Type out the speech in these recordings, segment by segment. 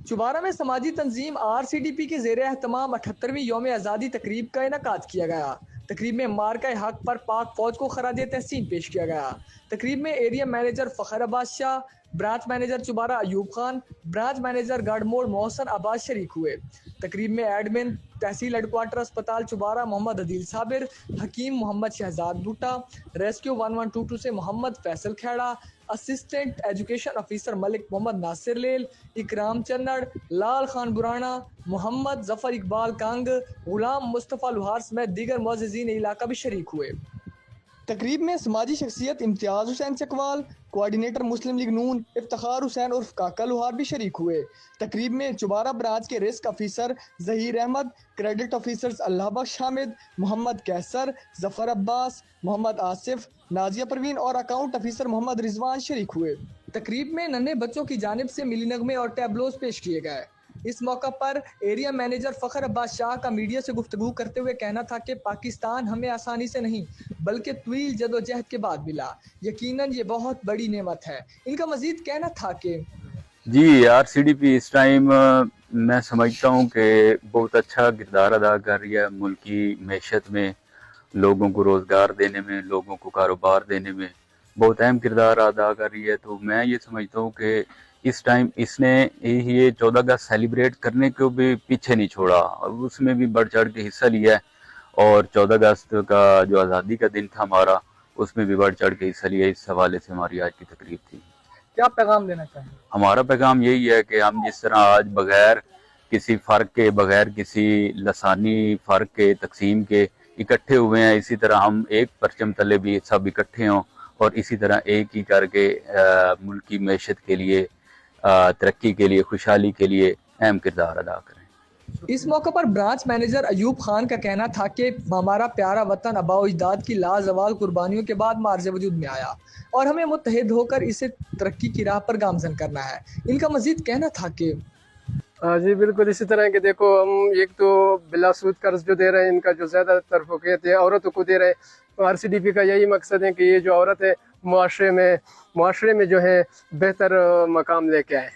चुबारा में समाजी तंजीम RCDP के ज़ेर एहतमाम 78वीं यौम आज़ादी तकरीब का इनकाद किया गया। तकरीब में मार्का हक पर पाक फौज को खराज तहसीन पेश किया गया। तकरीब में area manager Fakhar Abbas Shah, branch manager Chubara Ayub Khan, branch manager Garhmor Mohsin Abbas शरीक हुए। तकरीब में एडमिन तहसील हेडक्वार्टर अस्पताल चुबारा मोहम्मद अदील साबिर, हकीम मोहम्मद शहजाद बूटा, रेस्क्यू 1122 से Muhammad Faisal Khera, assistant education officer Malik Muhammad Nasir Lel, Ikram Channar, Lal Khan Burana, Muhammad Zafar Iqbal Kang, Ghulam Mustafa Luhar समेत दीगर मुअज़्ज़िज़ीन इलाका भी शरीक हुए। तकरीब में समाजी शख्सियत इम्तियाज़ हुसैन चकवाल, कोऑर्डिनेटर मुस्लिम लीग नून इफ्तिखार हुसैन उर्फ काका लुहार भी शरीक हुए। तकरीब में चुबारा ब्रांच के risk officer Zaheer Ahmed, credit officers Allah Bakhsh Hamid, Muhammad Qaiser, Zafar Abbas, Muhammad Asif, Nazia Parveen और अकाउंट ऑफिसर मोहम्मद रिजवान शरीक हुए। तकरीब में नन्हे बच्चों की जानिब से मिली नगमे और टैबलोज पेश किए गए। इस मौका पर एरिया मैनेजर फ़खर अब्बास शाह का मीडिया से गुफ्तगू करते हुए कहना था कि पाकिस्तान हमें आसानी से नहीं बल्कि तवील जदोजहद के बाद मिला। यकीनन ये बहुत बड़ी नेमत है। इनका मजीद कहना था कि जी RCDP इस टाइम मैं समझता हूँ कि बहुत अच्छा किरदार अदा कर रही है। मुल्क की मैशत में, लोगों को रोज़गार देने में, लोगों को कारोबार देने में बहुत अहम किरदार अदा कर रही है। तो मैं ये समझता हूँ कि इस टाइम इसने ये 14 अगस्त सेलिब्रेट करने को भी पीछे नहीं छोड़ा और उसमें भी बढ़ चढ़ के हिस्सा लिया है। और 14 अगस्त का जो आज़ादी का दिन था हमारा, उसमें भी बढ़ चढ़ के हिस्सा लिया। इस हवाले से हमारी आज की तकरीब थी। क्या पैगाम देना चाहेंगे? हमारा पैगाम यही है कि हम जिस तरह आज बगैर किसी फ़र्क के, बगैर किसी लसानी फ़र्क के, तकसीम के इकट्ठे हुए हैं, इसी तरह हम एक परचम तले भी सब इकट्ठे हों और इसी तरह एक ही करके मुल्क की मैशत के लिए, तरक्की के लिए, खुशहाली के लिए अहम किरदार अदा करें। इस मौके पर ब्रांच मैनेजर अयूब खान का कहना था कि हमारा प्यारा वतन आबा अजदाद की लाजवाल कुर्बानियों के बाद मार्ज वजूद में आया और हमें मुत्तहिद होकर इसे तरक्की की राह पर गामजन करना है। इनका मजीद कहना था कि जी बिल्कुल इसी तरह के देखो, हम एक तो बिलासूद कर्ज जो दे रहे हैं, इनका जो ज़्यादातर फोकियत है औरतों को दे रहे हैं। RCDP का यही मकसद है कि ये जो औरत है मुआशरे में जो है बेहतर मकाम लेके आए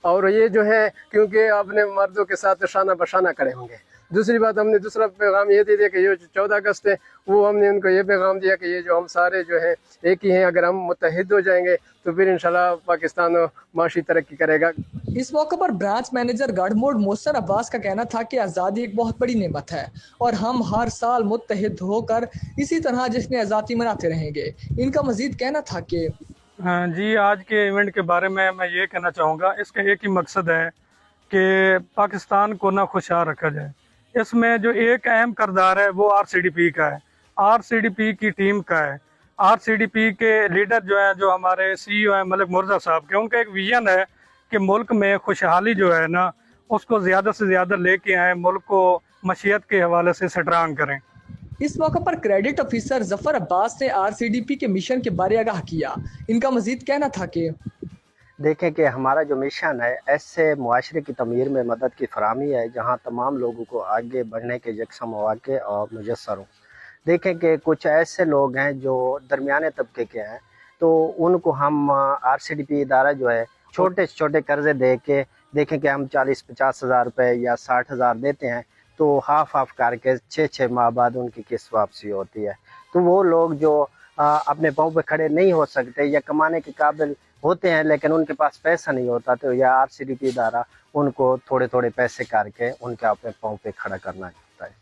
और ये जो है, क्योंकि अपने मर्दों के साथ शाना बशाना खड़े होंगे। दूसरी बात, हमने दूसरा पैगाम ये दे दिया कि ये जो 14 अगस्त है वो हमने उनको ये पैगाम दिया कि ये जो हम सारे जो हैं एक ही हैं। अगर हम मुत्तहिद हो जाएंगे तो फिर इंशाल्लाह पाकिस्तान माशी तरक्की करेगा। इस मौके पर ब्रांच मैनेजर गढ़मोड़ मोहसन अब्बास का कहना था कि आज़ादी एक बहुत बड़ी नेमत है और हम हर साल मुत्तहिद होकर इसी तरह जश्न आज़ादी मनाते रहेंगे। इनका मजीद कहना था कि हाँ जी, आज के इवेंट के बारे में मैं ये कहना चाहूँगा, इसका एक ही मकसद है कि पाकिस्तान को ना खुशहाल रखा जाए। इसमें जो एक अहम किरदार है वो RCDP का है, RCDP की टीम का है। RCDP के लीडर जो हैं, जो हमारे CEO हैं मलिक मुर्जा साहब के, उनका एक विजन है कि मुल्क में खुशहाली जो है ना उसको ज़्यादा से ज़्यादा लेके आएँ, मुल्क को मशीयत के हवाले से स्ट्रांग करें। इस मौके पर क्रेडिट ऑफिसर जफर अब्बास ने RCDP के मिशन के बारे आगाह किया। इनका मजीद कहना था कि देखें कि हमारा जो मिशन है ऐसे मुआशरे की तमीर में मदद की फराहमी है जहाँ तमाम लोगों को आगे बढ़ने के यकसा मौक़े और मुयस्सर हों। देखें कि कुछ ऐसे लोग हैं जो दरमियाने तबके के हैं, तो उनको हम RCDP इदारा जो है छोटे छोटे कर्ज़े दे के, देखें कि हम 40-50 हज़ार रुपये या 60 हज़ार देते हैं, तो हाफ करके 6-6 माह बाद उनकी किस्त वापसी होती है। तो वो लोग जो अपने पाँव पे खड़े नहीं हो सकते या कमाने के काबिल होते हैं लेकिन उनके पास पैसा नहीं होता, तो या RCDP इदारा उनको थोड़े थोड़े पैसे करके उनके अपने पाँव पे खड़ा करना चाहता है।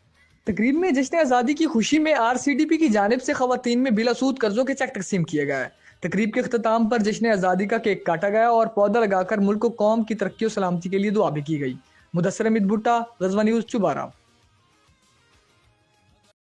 तकरीब में जश्न आज़ादी की खुशी में RCDP की जानिब से ख़वातीन में बिलासूद कर्जों के चेक तकसीम किए गए। तकरीब के अख्ताम पर जश्न आज़ादी का केक काटा गया और पौधा लगाकर मुल्क को कौम की तरक्की और सलामती के लिए दुआ भी की गई। मुदस्सिर अहमद भुट्टा, गज़वा न्यूज़, चुबारा।